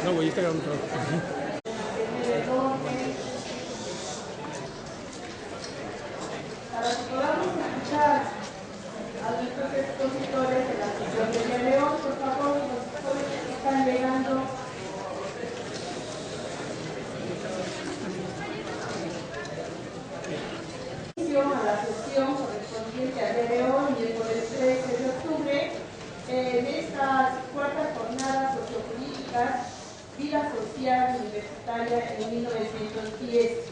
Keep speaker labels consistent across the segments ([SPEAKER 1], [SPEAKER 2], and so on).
[SPEAKER 1] No, güey, está grabando.
[SPEAKER 2] Para que podamos escuchar a nuestros expositores de la sesión de día de hoy, por favor, los jóvenes que están llegando. A la sesión correspondiente al día de hoy, miércoles 13 de octubre, en esta cuarta jornada sociopolítica, vida social universitaria en 1910.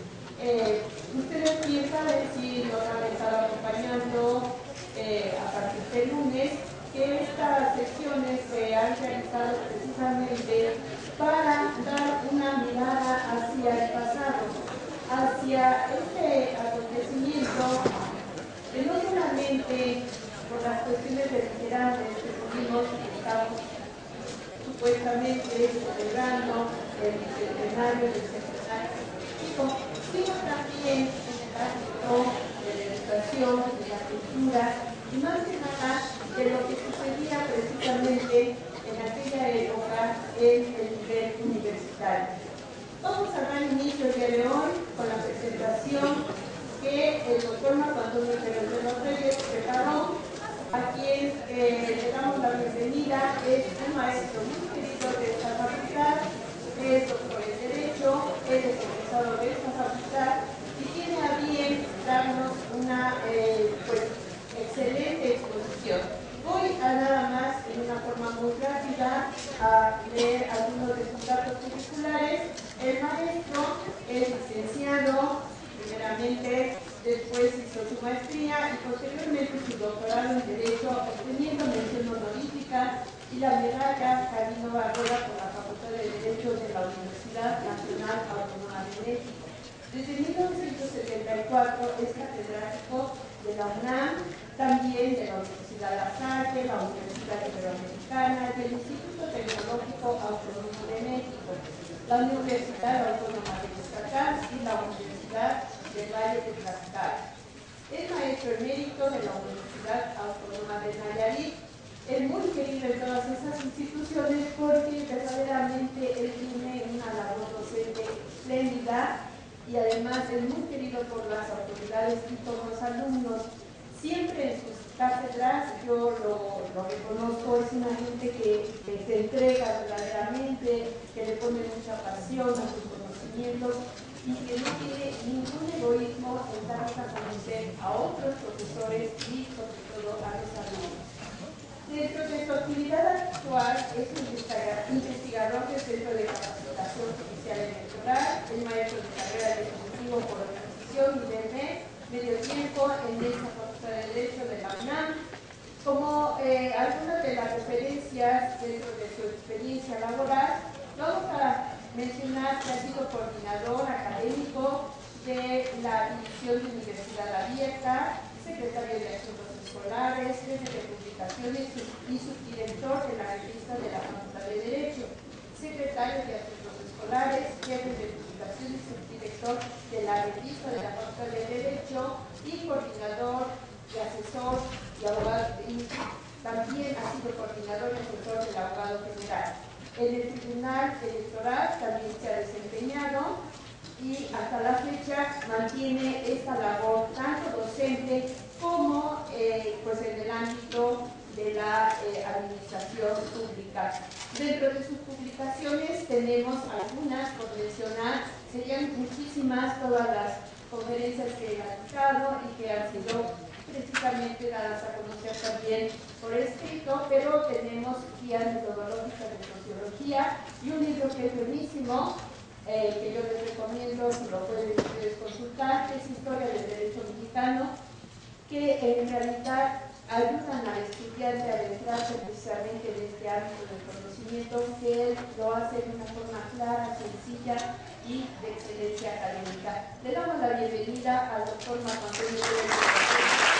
[SPEAKER 2] Ustedes bien saben, si nos han estado acompañando a partir del lunes, que estas sesiones se han realizado precisamente para dar una mirada hacia el pasado, hacia este acontecimiento que no solamente por las cuestiones beligerantes que tuvimos y estamos supuestamente celebrando el bicentenario del centenario, sino también en el ámbito de la educación, de la cultura y más que nada de lo que sucedía precisamente en aquella época en el nivel universitario. Vamos a dar inicio el día de hoy con la presentación que el doctor Marco Antonio Pérez de los Reyes preparó, a quien le damos la bienvenida. Es un maestro muy querido de esta facultad, es doctor en Derecho, es egresado de esta facultad y tiene a bien darnos una excelente exposición. Voy a nada más en una forma muy rápida a leer algunos de sus datos curriculares. El maestro es licenciado, primeramente, después hizo su maestría y posteriormente su doctorado en Derecho, obteniendo mención honorífica y la medalla Carino Barrera por la Facultad de Derecho de la Universidad Nacional Autónoma de México. Desde 1974 es catedrático de la UNAM, también de la Universidad La Salle, la Universidad Iberoamericana y el Instituto Tecnológico Autónomo de México, la Universidad Autónoma de Yucatán y la Universidad del Valle de Tlaxcala. Es maestro emérito de la Universidad Autónoma de Nayarit. Es muy querido en todas esas instituciones porque verdaderamente él tiene una labor docente espléndida y además es muy querido por las autoridades y por los alumnos. Siempre en sus cátedras, yo lo reconozco, es una gente que se entrega verdaderamente, que le pone mucha pasión a sus conocimientos y que no tiene ningún egoísmo en darnos a conocer a otros profesores y sobre todo a los alumnos. Dentro de su actividad actual es investigador del Centro de Capacitación Judicial Electoral, es maestro de carrera de Ejecutivo por Oposición y de medio tiempo en esta Facultad de Derecho de la UNAM. Como algunas de las referencias dentro de su experiencia laboral, vamos a mencionar que ha sido coordinador académico de la División de Universidad Abierta, secretario de Asuntos Escolares, jefe de publicaciones y subdirector de la revista de la Facultad de Derecho, secretario de Asuntos Escolares, jefe de publicaciones y subdirector de la revista de la Facultad de Derecho y coordinador y asesor y abogado, y también ha sido coordinador y asesor del abogado general. En el Tribunal Electoral también se ha desempeñado y hasta la fecha mantiene esta labor tanto docente como en el ámbito de la administración pública. Dentro de sus publicaciones tenemos algunas por mencionar, serían muchísimas todas las conferencias que ha dictado y que han sido precisamente dadas a conocer también por escrito, pero tenemos guías metodológicas de sociología y un libro que es buenísimo, que yo les recomiendo, si lo pueden ustedes consultar, que es Historia del Derecho Mexicano, que en realidad ayudan al estudiante a adentrarse precisamente en este ámbito del conocimiento, que él lo hace de una forma clara, sencilla y de excelencia académica. Le damos la bienvenida al doctor Marco Antonio Pérez de los Reyes.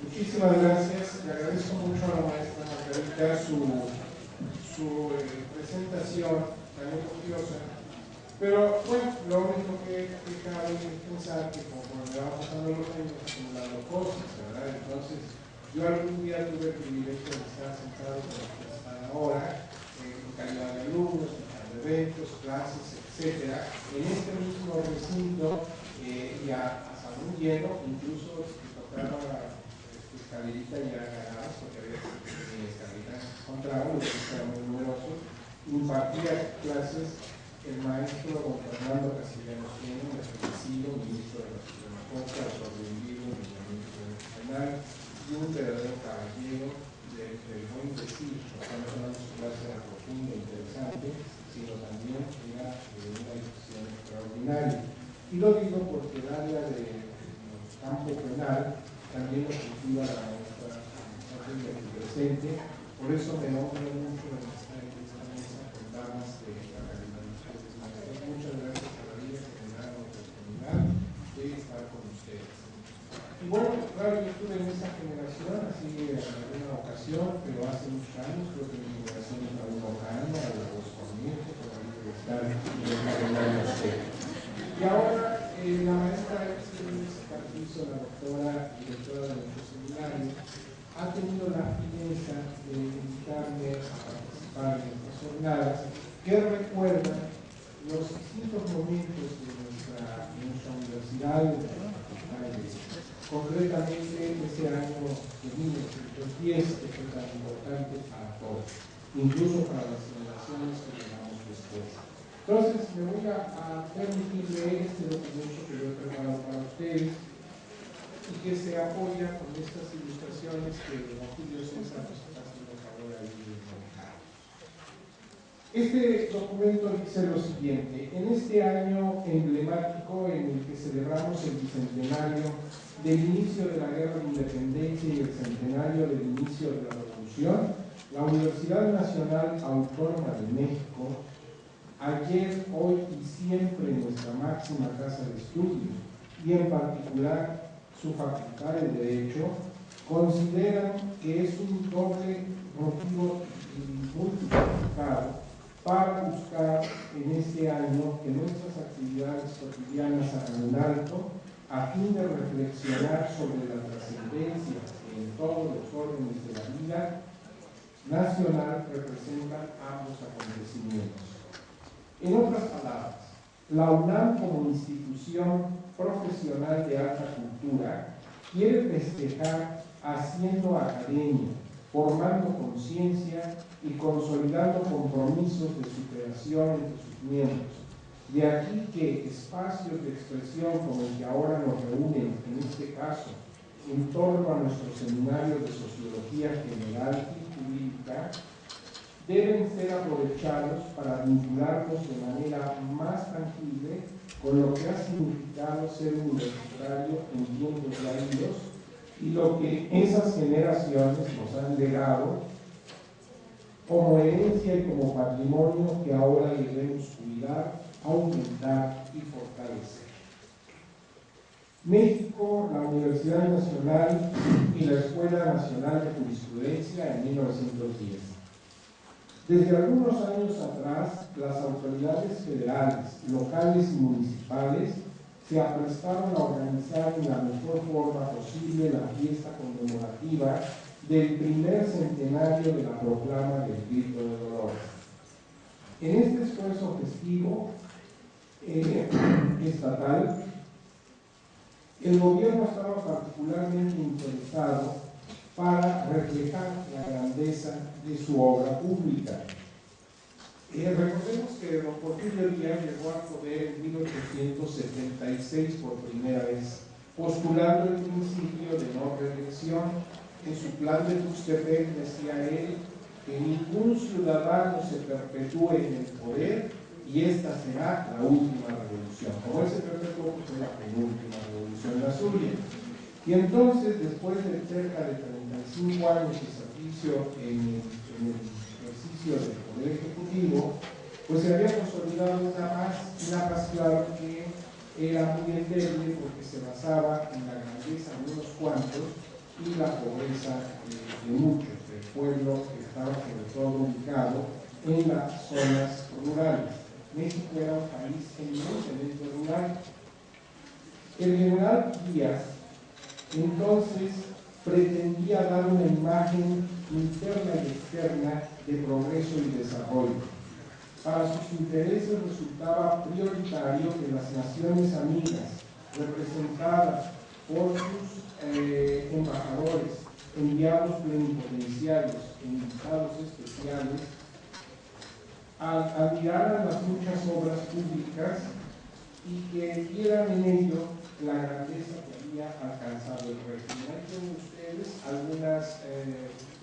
[SPEAKER 3] Muchísimas gracias, le agradezco mucho a la maestra Margarita su presentación tan elogiosa Pero bueno, lo único que cabe es pensar que conforme van pasando los años acumulando cosas, ¿verdad? Entonces, yo algún día tuve el privilegio de estar sentado con los que están ahora, en calidad de alumnos, en calidad de eventos, clases, etcétera, en este mismo recinto, y a salón lleno, incluso si tocaba escalerita ya ganabas, porque había escaleritas que se encontraban, los que eran muy numerosos, impartía clases el maestro don Fernando Castellanos Geno, fallecido ministro de la Suprema Corte, autor de un libro, El Ministro Nacional, y un verdadero caballero del buen decir. No solamente su clase era profunda e interesante, sino también era de una discusión extraordinaria. Y lo digo porque el área del campo penal también lo cultiva la maestra aquí presente, por eso me honra mucho en esta mesa con damas de la calidad de ustedes, maestros. Muchas gracias a la vida que me da la oportunidad de estar con ustedes. Y bueno, claro, yo estuve en esa generación, así en alguna ocasión, pero hace muchos años, creo que mi generación es la Ocana, o la Dos Corrientes, por ahí debe estar en el calendario usted. Y ahora la maestra Carpizo, la doctora directora de nuestro seminario, ha tenido la fineza de invitarme a participar en estas jornadas que recuerdan los distintos momentos de nuestra universidad, de nuestra facultad de Derecho. Concretamente ese año de 1910 que fue tan importante para todos, incluso para las generaciones que llegamos después. Entonces, me voy a permitir leer este documento que yo he preparado para ustedes y que se apoya con estas ilustraciones que don Julio César nos está haciendo favor ahí de manejar. Este documento dice lo siguiente: en este año emblemático en el que celebramos el bicentenario del inicio de la Guerra de Independencia y el centenario del inicio de la Revolución, la Universidad Nacional Autónoma de México, ayer, hoy y siempre nuestra máxima casa de estudios, y en particular su Facultad de Derecho, consideran que es un doble motivo multiplicado para buscar en este año que nuestras actividades cotidianas hagan un alto a fin de reflexionar sobre la trascendencia que en todos los órdenes de la vida nacional representan ambos acontecimientos. En otras palabras, la UNAM como institución profesional de alta cultura quiere festejar haciendo academia, formando conciencia y consolidando compromisos de superación entre sus miembros. De aquí que espacios de expresión como el que ahora nos reúnen, en este caso, en torno a nuestro seminario de Sociología General y Jurídica, deben ser aprovechados para vincularnos de manera más tangible con lo que ha significado ser universitario en tiempos raídos y lo que esas generaciones nos han legado como herencia y como patrimonio que ahora debemos cuidar, aumentar y fortalecer. México, la Universidad Nacional y la Escuela Nacional de Jurisprudencia en 1910. Desde algunos años atrás, las autoridades federales, locales y municipales se aprestaron a organizar en la mejor forma posible la fiesta conmemorativa del primer centenario de la proclama del Grito de Dolores. En este esfuerzo festivo estatal, el gobierno estaba particularmente interesado para reflejar la grandeza de su obra pública. Recordemos que don Porfirio Díaz llegó al poder en 1876 por primera vez, postulando el principio de no reelección. En su plan de Tuxtepec decía él que ningún ciudadano se perpetúe en el poder y esta será la última revolución. Como él se perpetuó, pues fue la penúltima revolución, la suya. Y entonces, después de cerca de 35 años de servicio en el ejercicio del Poder Ejecutivo, pues se había consolidado una paz, claro, que era muy endeble porque se basaba en la grandeza de unos cuantos y la pobreza de muchos, del pueblo que estaba sobre todo ubicado en las zonas rurales. México era un país eminentemente rural. El general Díaz entonces pretendía dar una imagen interna y externa de progreso y desarrollo. Para sus intereses resultaba prioritario que las naciones amigas, representadas por sus embajadores, enviados plenipotenciarios e invitados especiales, admiraran las muchas obras públicas y que vieran en ello la grandeza que había alcanzado el régimen. Ahí tienen ustedes algunas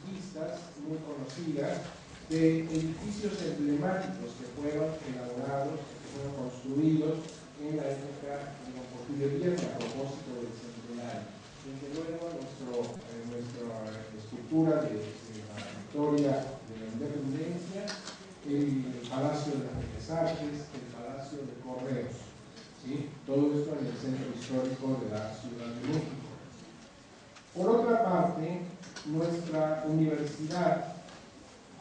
[SPEAKER 3] vistas muy conocidas de edificios emblemáticos que fueron elaborados, que fueron construidos en la época de don Porfirio Díaz a propósito del centenario. Desde luego, nuestra estructura de la victoria de la independencia, el Palacio de las Bellas Artes, el Palacio de Correos, ¿sí? Todo esto en el centro histórico de la Ciudad de México. Por otra parte, nuestra universidad,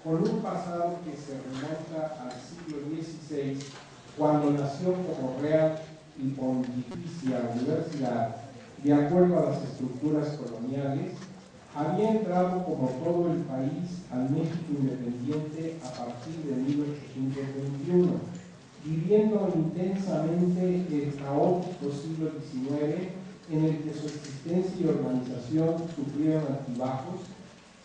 [SPEAKER 3] con un pasado que se remonta al siglo XVI, cuando nació como Real y Pontificia Universidad, de acuerdo a las estructuras coloniales, había entrado como todo el país al México independiente a partir de 1821, viviendo intensamente el caótico siglo XIX en el que su existencia y organización sufrieron altibajos,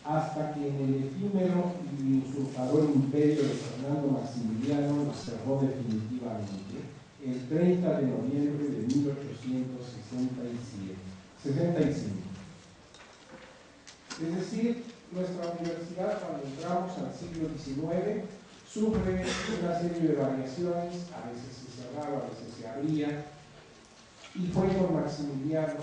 [SPEAKER 3] hasta que en el efímero y usurpador imperio de Fernando Maximiliano lo cerró definitivamente el 30 de noviembre de 1865. Es decir, nuestra universidad, cuando entramos al siglo XIX, sufre una serie de variaciones, a veces se cerraba, a veces se abría, y fue con Maximiliano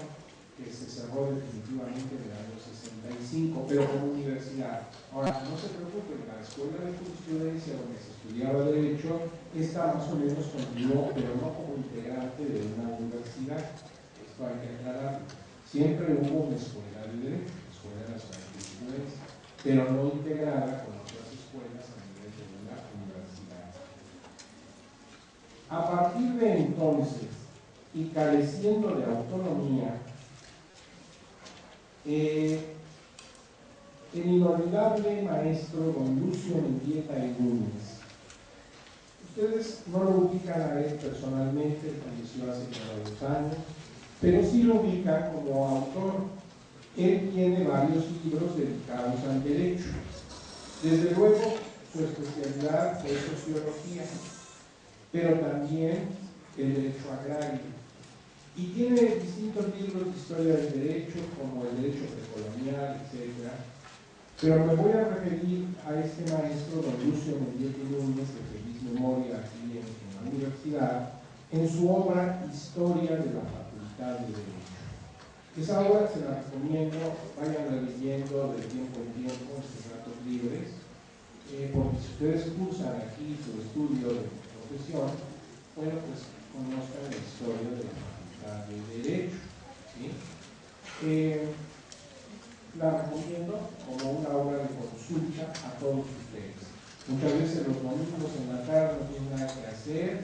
[SPEAKER 3] que se cerró definitivamente en el año 65, pero como universidad. Ahora, no se preocupen, la escuela de jurisprudencia donde se estudiaba Derecho, esta más o menos continuó, pero no como integrante de una universidad. Esto hay que aclararlo. Siempre hubo una escuela de Derecho, Escuela Nacional de Jurisprudencia, pero no integrada con otras escuelas a nivel de una universidad. A partir de entonces, y careciendo de autonomía, el inolvidable maestro don Lucio Mendieta y Núñez. Ustedes no lo ubican a él personalmente, falleció hace varios años, pero sí lo ubican como autor. Él tiene varios libros dedicados al derecho. Desde luego, su especialidad es sociología, pero también el derecho agrario. Y tiene distintos libros de historia del derecho, como el derecho precolonial, etc. Pero me voy a referir a este maestro, don Lucio Mendieta y Núñez, de feliz memoria aquí en la universidad, en su obra Historia de la Facultad de Derecho. Esa obra se la recomiendo, vayan leyendo de tiempo en tiempo en sus ratos libres, porque si ustedes cursan aquí su estudio de profesión, bueno, pues conozcan la historia de la de Derecho, ¿sí? La recomiendo como una obra de consulta a todos ustedes. Muchas veces los domingos en la tarde no tienen nada que hacer,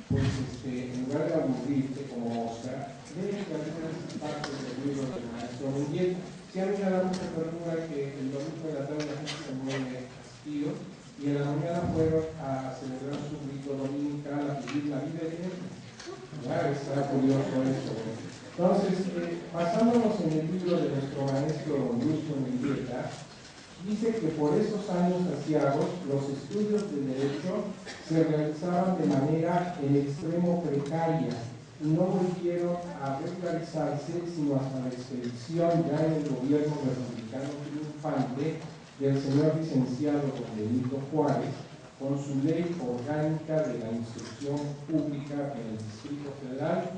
[SPEAKER 3] pues en lugar de aburrirte como Oscar, deben algunas partes del libro del maestro Mendieta. Si a mí me da mucha ternura que el domingo de la tarde la gente se mueve hastío y en la mañana fueron a celebrar su rito dominical, a vivir la vida eterna. Claro, está curioso eso. Entonces, basándonos en el libro de nuestro maestro don Lucio Mendieta, dice que por esos años asiagos los estudios de derecho se realizaban de manera en extremo precaria y no volvieron a regularizarse sino hasta la expedición ya en el gobierno republicano triunfante del señor licenciado don Benito Juárez, con su ley orgánica de la instrucción pública en el Distrito Federal,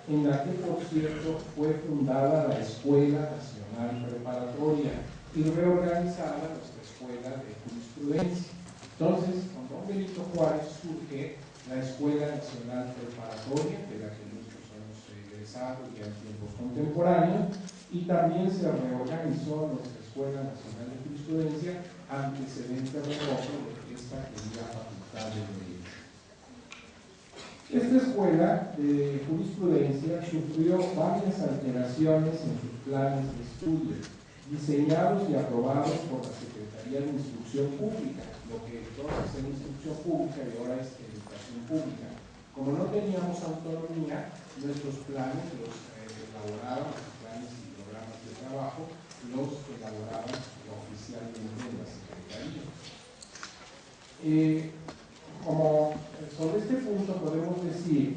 [SPEAKER 3] en la que, por cierto, fue fundada la Escuela Nacional Preparatoria y reorganizada nuestra Escuela de Jurisprudencia. Entonces, con don Benito Juárez surge la Escuela Nacional Preparatoria, de la que muchos hemos egresado ya en tiempos contemporáneos, y también se reorganizó nuestra Escuela Nacional de Jurisprudencia, antecedente remoto de esta querida Facultad de Derecho. Esta escuela de jurisprudencia sufrió varias alteraciones en sus planes de estudio, diseñados y aprobados por la Secretaría de Instrucción Pública, lo que entonces era Instrucción Pública y ahora es Educación Pública. Como no teníamos autonomía, nuestros planes los elaboraban, los planes y programas de trabajo, los elaboraban oficialmente en la Secretaría. Como sobre este punto podemos decir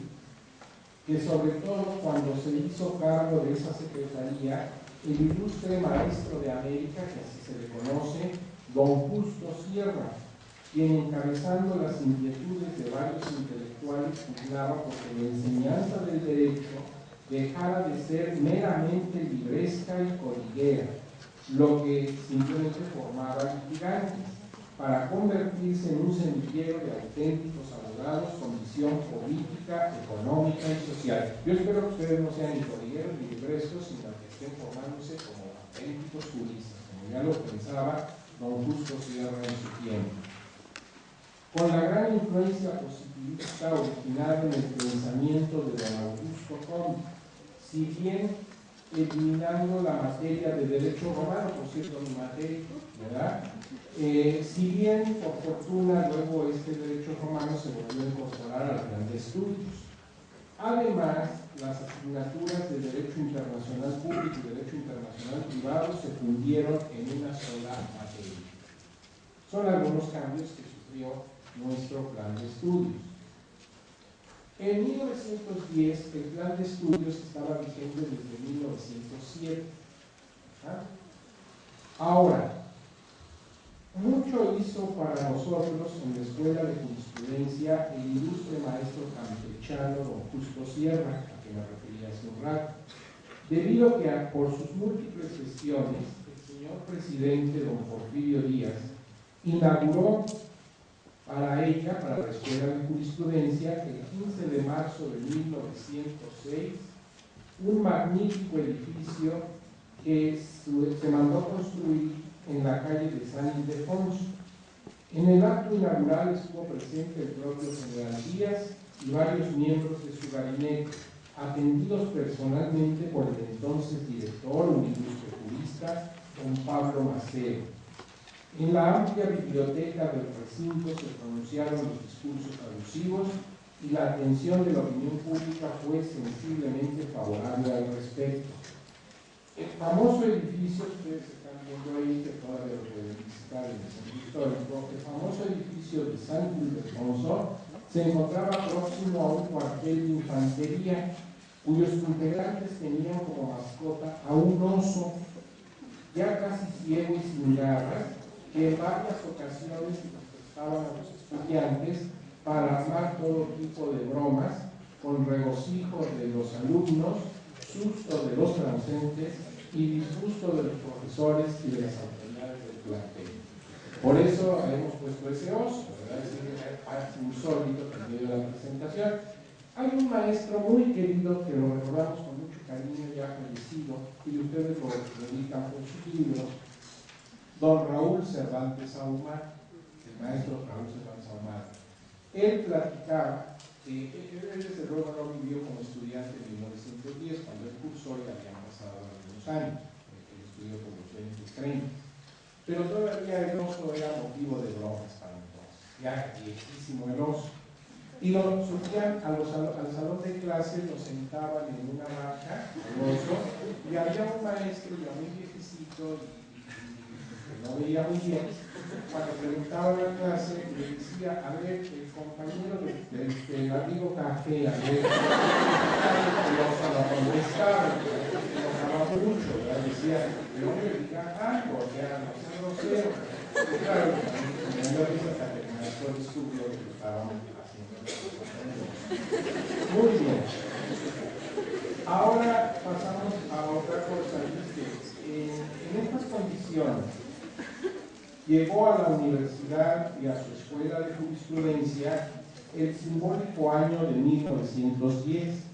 [SPEAKER 3] que sobre todo cuando se hizo cargo de esa secretaría, el ilustre maestro de América, que así se le conoce, don Justo Sierra, quien encabezando las inquietudes de varios intelectuales pugnaba porque la enseñanza del derecho dejara de ser meramente libresca y codiguera, lo que simplemente formaba litigantes, para convertirse en un semillero de auténticos abogados con visión política, económica y social. Yo espero que ustedes no sean ni codigueros ni librescos, sino que estén formándose como auténticos juristas, como ya lo pensaba don Justo Sierra en su tiempo. Con la gran influencia positivista originada en el pensamiento de don Augusto Comte, si bien eliminando la materia de derecho romano, por cierto, mi materia, ¿verdad? Si bien, por fortuna, luego este derecho romano se volvió a incorporar al plan de estudios. Además, las asignaturas de Derecho Internacional Público y Derecho Internacional Privado se fundieron en una sola materia. Son algunos cambios que sufrió nuestro plan de estudios. En 1910, el plan de estudios estaba vigente desde 1907. ¿Ah? Ahora, mucho hizo para nosotros en la Escuela de Jurisprudencia el ilustre maestro campechano don Justo Sierra, a quien me refería hace un rato, debido a que por sus múltiples gestiones, el señor presidente don Porfirio Díaz inauguró para ella, para la Escuela de Jurisprudencia, el 15 de marzo de 1906, un magnífico edificio que se mandó construir en la calle de San Ildefonso. En el acto inaugural estuvo presente el propio general Díaz y varios miembros de su gabinete, atendidos personalmente por el entonces director, un ilustre jurista, don Pablo Maceo. En la amplia biblioteca del recinto se pronunciaron los discursos alusivos y la atención de la opinión pública fue sensiblemente favorable al respecto. El famoso edificio, ustedes están viendo ahí, que todavía lo pueden visitar en el centro histórico, el famoso edificio de San Ildefonso se encontraba próximo a un cuartel de infantería, cuyos integrantes tenían como mascota a un oso, ya casi ciego y sin garras, que en varias ocasiones prestaban a los estudiantes para armar todo tipo de bromas, con regocijo de los alumnos, susto de los transeúntes y disgusto de los profesores y de las autoridades del plantel. Por eso hemos puesto ese oso, ¿verdad? Es insólito también de la presentación. Hay un maestro muy querido que lo recordamos con mucho cariño, ya fallecido, y ustedes lo dedican por sus libros, don Raúl Cervantes Ahumada, el maestro Raúl Cervantes Ahumada. Él platicaba que él desde luego no vivió como estudiante en 1910, cuando él cursó ya habían pasado algunos años, él estudió por los 20, 30, pero todavía el oso era motivo de bromas para entonces, ya viejísimo el oso. Y lo subían al salón de clase, lo sentaban en una vaca, el oso, y había un maestro ya muy viejecito no veía muy bien, cuando preguntaba en la clase, le decía, a ver, el compañero del amigo café, a ver, el oso no contestaba, se enojaba mucho, ¿verdad? Decía, el hombre diga algo, ya no sea grosero. Y claro, me dio risa hasta que el maestro descubrió que lo estábamos haciendo. Muy bien. Ahora pasamos a otra cosa, en estas condiciones, llegó a la universidad y a su escuela de jurisprudencia el simbólico año de 1910.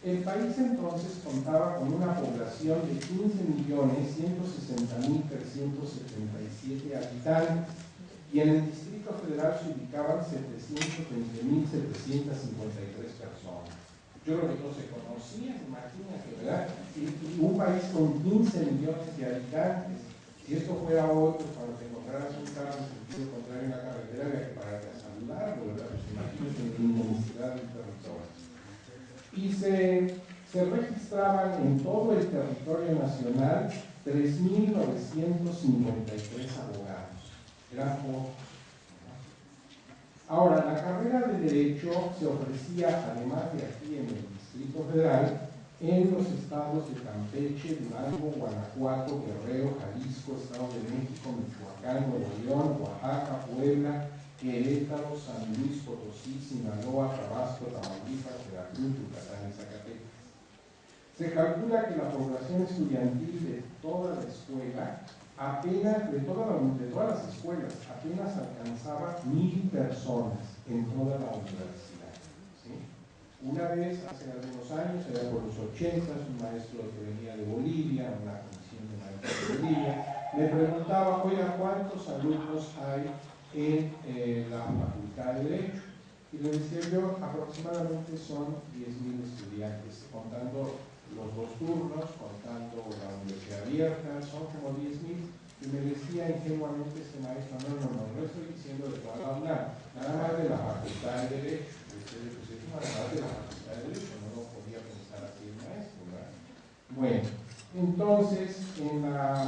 [SPEAKER 3] El país entonces contaba con una población de 15.160.377 habitantes
[SPEAKER 1] y en el Distrito Federal se ubicaban 720.753 personas. Yo creo que todos se conocían, imagínate, ¿verdad? Y un país con 15 millones de habitantes. Si esto fuera hoy, pues cuando te encontraras un carro en sentido contrario en la carretera, había que pararte a saludarlo, ¿verdad? Pues imagínate la inmensidad del territorio. Y se registraban en todo el territorio nacional 3.953 abogados. Eran pocos. Ahora, la carrera de Derecho se ofrecía, además de aquí en el Distrito Federal, en los estados de Campeche, Durango, Guanajuato, Guerrero, Jalisco, Estado de México, Michoacán, Nuevo León, Oaxaca, Puebla, Querétaro, San Luis Potosí, Sinaloa, Tabasco, Tamaulipas, Veracruz, Yucatán y Zacatecas. Se calcula que la población estudiantil de toda la escuela, apenas, de todas las escuelas, apenas alcanzaba 1,000 personas en toda la universidad. ¿Sí? Una vez, hace algunos años, era por los 80, un maestro que venía de Bolivia, una comisión de maestros de Bolivia, me preguntaba, oiga, ¿cuántos alumnos hay en la Facultad de Derecho? Y le decía yo, aproximadamente son 10,000 estudiantes, contando los 2 turnos, contando la universidad abierta, son como 10,000. Y me decía ingenuamente este maestro, no estoy diciendo de toda la UNAM, nada más de la Facultad de Derecho. Pues es nada más de la Facultad de Derecho, no lo podía pensar así el maestro, ¿verdad? Bueno, entonces, en la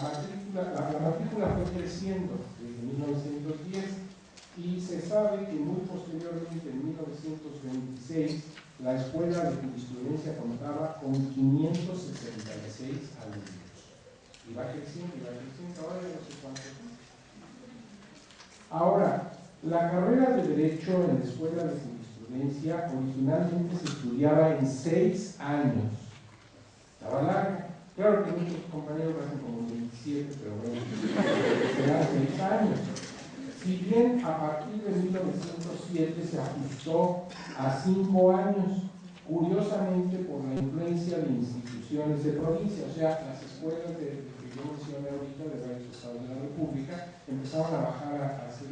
[SPEAKER 1] matrícula fue creciendo desde 1910 y se sabe que muy posteriormente, en 1926, la Escuela de Jurisprudencia contaba con 566 alumnos. Y va creciendo, ahora ya no sé cuántos. Ahora, la carrera de Derecho en la Escuela de Jurisprudencia originalmente se estudiaba en 6 años. Estaba larga. Claro que muchos compañeros hacen como 27, pero bueno, eran 6 años. Si bien a partir de 1907 se ajustó a 5 años, curiosamente por la influencia de instituciones de provincia, o sea, las escuelas que yo mencioné ahorita de varios estados de la República empezaron a bajar a 5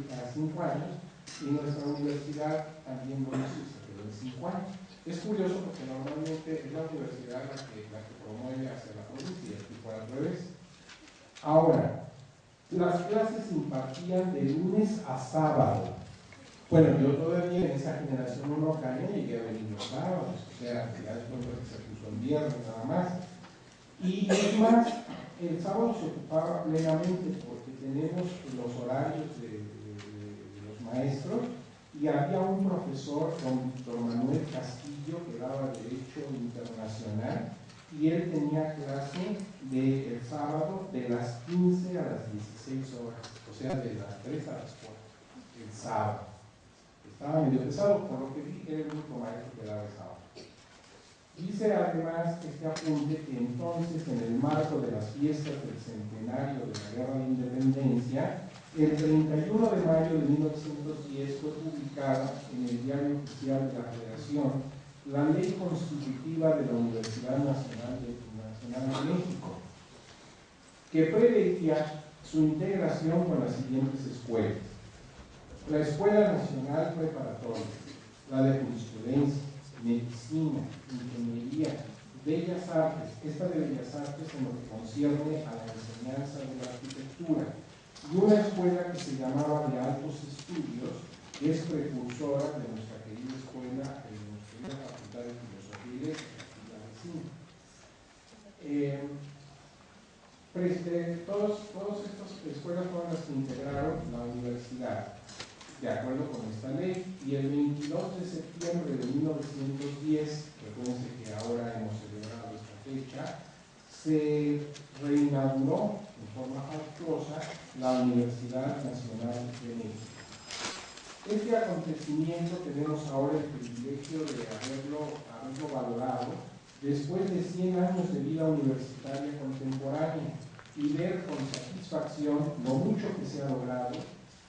[SPEAKER 1] años y nuestra universidad también lo hizo y se quedó en 5 años. Es curioso porque normalmente es la universidad la que promueve hacia la provincia y aquí fue al revés. Ahora, las clases se impartían de lunes a sábado. Bueno, yo todavía en esa generación no caí, llegué a venir los sábados, o sea, ya después se puso el viernes nada más. Y es más, el sábado se ocupaba plenamente porque tenemos los horarios de los maestros y había un profesor, don Víctor Manuel Castillo, que daba Derecho Internacional, y él tenía clase el sábado de las 15 a las 16 horas, o sea, de las 3 a las 4, el sábado. Estaba medio pesado, por lo que vi, era el único maestro que daba el sábado. Dice además este apunte que entonces, en el marco de las fiestas del centenario de la Guerra de Independencia, el 31 de mayo de 1910 fue publicada en el Diario Oficial de la Federación la Ley Constitutiva de la Universidad Nacional de México, que preveía su integración con las siguientes escuelas: la Escuela Nacional Preparatoria, la de Jurisprudencia, Medicina, Ingeniería, Bellas Artes, esta de Bellas Artes en lo que concierne a la enseñanza de la arquitectura, y una escuela que se llamaba de Altos Estudios, que es precursora de nuestra querida escuela, de nuestra querida Facultad de Filosofía y Letras, la vecina. Todas estas escuelas fueron las que integraron la universidad, de acuerdo con esta ley, y el 22 de septiembre de 1910, recuerden que ahora hemos celebrado esta fecha, se reinauguró en forma fastuosa la Universidad Nacional de México. Este acontecimiento tenemos ahora el privilegio de haberlo valorado después de 100 años de vida universitaria contemporánea y ver con satisfacción lo mucho que se ha logrado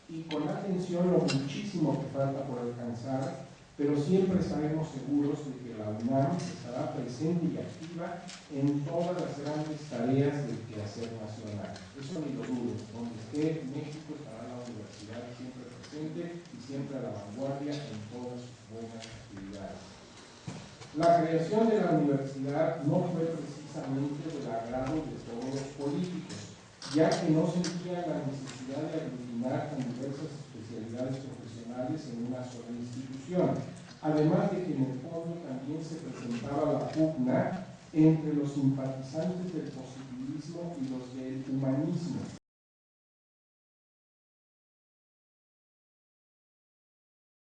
[SPEAKER 1] y con atención lo muchísimo que falta por alcanzar pero siempre estaremos seguros de que la UNAM estará presente y activa en todas las grandes tareas del quehacer nacional. Eso ni lo dudo. Donde esté México estará la universidad siempre presente y siempre a la vanguardia en todas sus buenas actividades. La creación de la universidad no fue precisamente del agrado de todos los políticos, ya que no sentían la necesidad de aglutinar con diversas especialidades profesionales en una sola institución, además de que en el fondo también se presentaba la pugna entre los simpatizantes del positivismo y los del humanismo.